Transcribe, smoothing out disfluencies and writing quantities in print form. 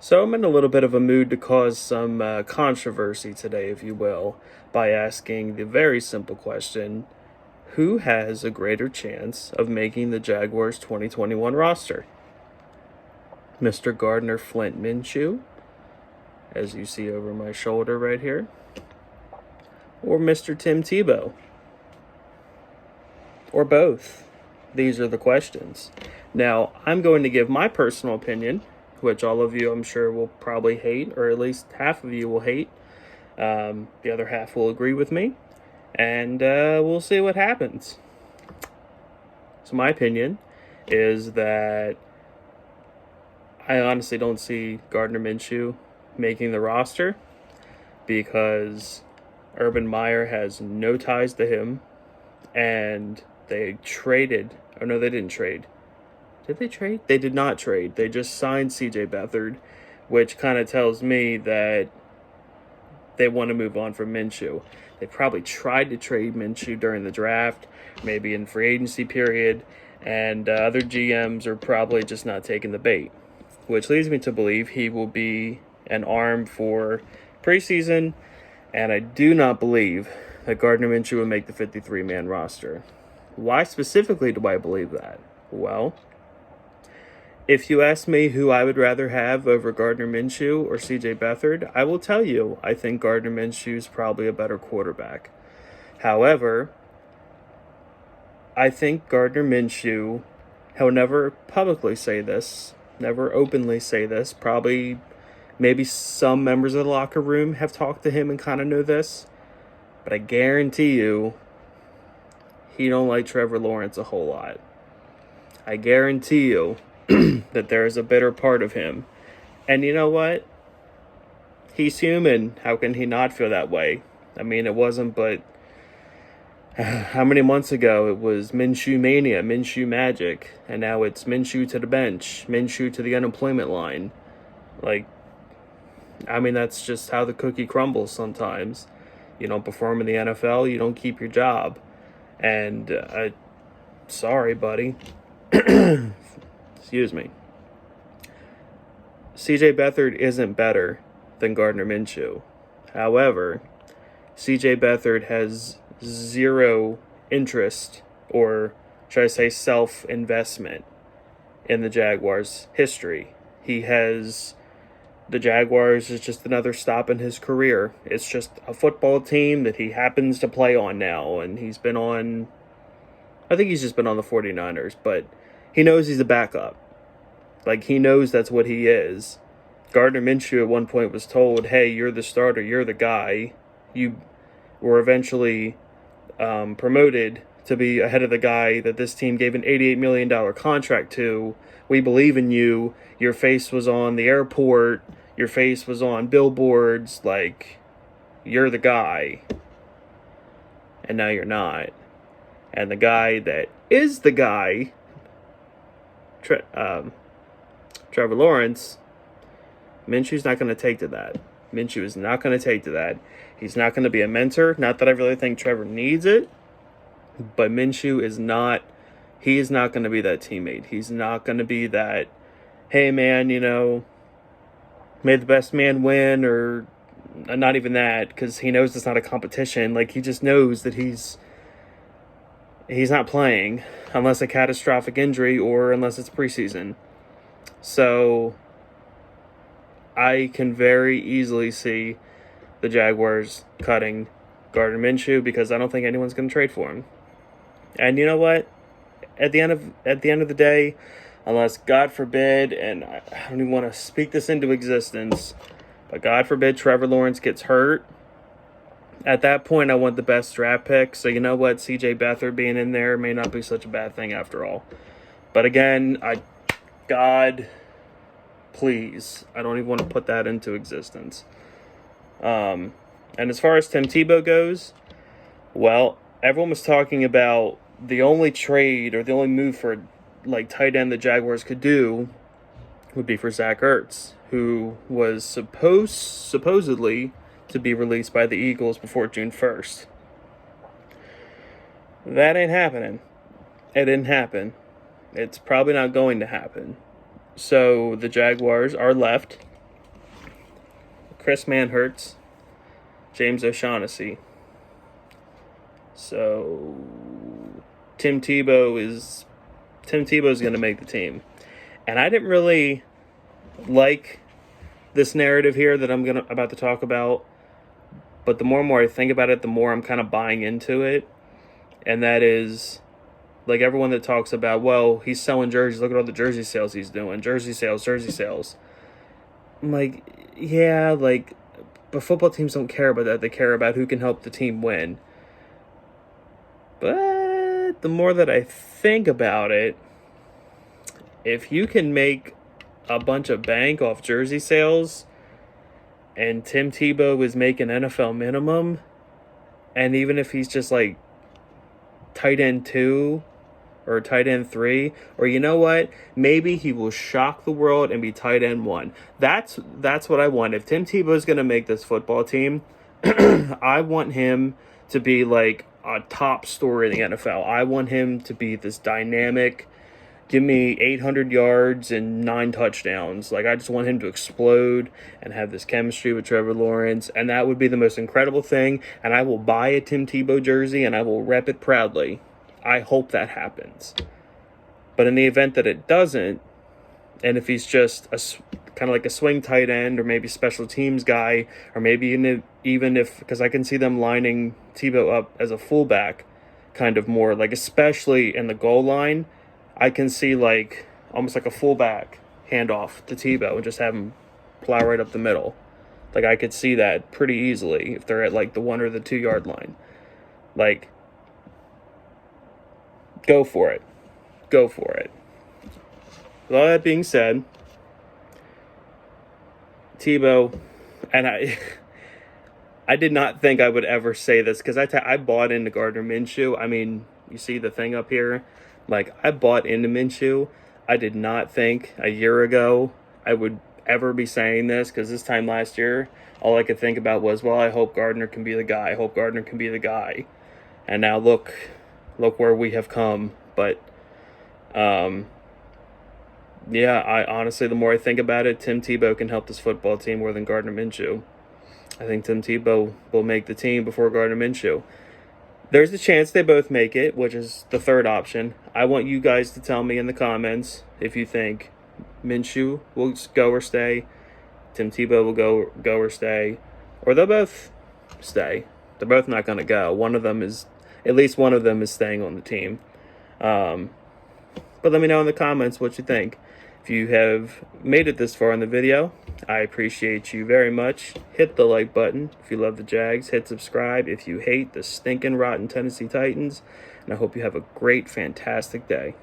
So I'm in a little bit of a mood to cause some controversy today, if you will, by asking the very simple question, who has a greater chance of making the Jaguars 2021 roster? Mr. Gardner Flint Minshew, as you see over my shoulder right here, or Mr. Tim Tebow, or both? These are the questions. Now, I'm going to give my personal opinion, which all of you I'm sure will probably hate, or at least half of you will hate. The other half will agree with me, and we'll see what happens. So my opinion is that I honestly don't see Gardner Minshew making the roster because Urban Meyer has no ties to him, and they traded. Oh, no, they didn't trade. Did they trade? They did not trade. They just signed C.J. Beathard, which kind of tells me that they want to move on from Minshew. They probably tried to trade Minshew during the draft, maybe in free agency period, and other GMs are probably just not taking the bait, which leads me to believe he will be an arm for preseason, and I do not believe that Gardner Minshew will make the 53-man roster. Why specifically do I believe that? Well, if you ask me who I would rather have over Gardner Minshew or C.J. Beathard, I will tell you I think Gardner Minshew is probably a better quarterback. However, I think Gardner Minshew, he'll never publicly say this, never openly say this, probably maybe some members of the locker room have talked to him and kind of know this, but I guarantee you he don't like Trevor Lawrence a whole lot. I guarantee you that there is a bitter part of him. And you know what? He's human. How can he not feel that way? I mean, it wasn't but how many months ago it was Minshew mania, Minshew magic, and now it's Minshew to the bench, Minshew to the unemployment line. Like, I mean, that's just how the cookie crumbles sometimes. You don't perform in the NFL, you don't keep your job. And sorry, buddy. Excuse me. C.J. Beathard isn't better than Gardner Minshew. However, C.J. Beathard has zero interest, or should I say self-investment, in the Jaguars' history. The Jaguars is just another stop in his career. It's just a football team that he happens to play on now, and I think he's just been on the 49ers, but he knows he's a backup. Like, he knows that's what he is. Gardner Minshew at one point was told, hey, you're the starter, you're the guy. You were eventually promoted to be ahead of the guy that this team gave an $88 million contract to. We believe in you. Your face was on the airport. Your face was on billboards. Like, you're the guy. And now you're not. And the guy that is the guy, Trevor Lawrence, Minshew's not going to take to that. Minshew is not going to take to that. He's not going to be a mentor. Not that I really think Trevor needs it, but Minshew is not. He is not going to be that teammate. He's not going to be that, hey, man, may the best man win, or not even that, because he knows it's not a competition. Like, he just knows that he's not playing unless a catastrophic injury or unless it's preseason. So I can very easily see the Jaguars cutting Gardner Minshew because I don't think anyone's going to trade for him. And you know what? At the end of the day, unless God forbid, and I don't even want to speak this into existence, but God forbid Trevor Lawrence gets hurt, at that point I want the best draft pick. So you know what? C.J. Beathard being in there may not be such a bad thing after all. But again, God, please, I don't even want to put that into existence. And as far as Tim Tebow goes, well, everyone was talking about the only trade or the only move for tight end the Jaguars could do would be for Zach Ertz, who was supposedly to be released by the Eagles before June 1st. That ain't happening. It didn't happen. It's probably not going to happen. So the Jaguars are left Chris Manhertz, James O'Shaughnessy. So Tim Tebow is going to make the team. And I didn't really like this narrative here that I'm about to talk about, but the more and more I think about it, the more I'm kind of buying into it. And that is, like, everyone that talks about, well, he's selling jerseys, look at all the jersey sales he's doing, jersey sales. I'm like, yeah, like, but football teams don't care about that. They care about who can help the team win. But the more that I think about it, if you can make a bunch of bank off jersey sales, and Tim Tebow is making NFL minimum, and even if he's just like tight end 2 or tight end 3, or you know what, maybe he will shock the world and be tight end 1. That's what I want. If Tim Tebow is going to make this football team, I want him to be like a top story in the NFL. I want him to be this dynamic, give me 800 yards and 9 touchdowns. Like, I just want him to explode and have this chemistry with Trevor Lawrence, and that would be the most incredible thing, and I will buy a Tim Tebow jersey, and I will rep it proudly. I hope that happens. But in the event that it doesn't, and if he's just kind of like a swing tight end or maybe special teams guy, or maybe even if, because I can see them lining Tebow up as a fullback kind of more, like especially in the goal line, I can see like almost like a fullback handoff to Tebow and just have him plow right up the middle. Like, I could see that pretty easily if they're at like the 1 or the 2 yard line. Like, go for it. Go for it. With all that being said, Tebow, and I did not think I would ever say this because I bought into Gardner Minshew. I mean, you see the thing up here? Like, I bought into Minshew. I did not think a year ago I would ever be saying this, because this time last year, all I could think about was, well, I hope Gardner can be the guy. I hope Gardner can be the guy. And now look where we have come. But, yeah, I honestly, the more I think about it, Tim Tebow can help this football team more than Gardner Minshew. I think Tim Tebow will make the team before Gardner Minshew. There's a chance they both make it, which is the third option. I want you guys to tell me in the comments if you think Minshew will go or stay, Tim Tebow will go or stay, or they'll both stay. They're both not going to go. At least one of them is staying on the team. But let me know in the comments what you think. If you have made it this far in the video, I appreciate you very much. Hit the like button if you love the Jags. Hit subscribe if you hate the stinking rotten Tennessee Titans. And I hope you have a great, fantastic day.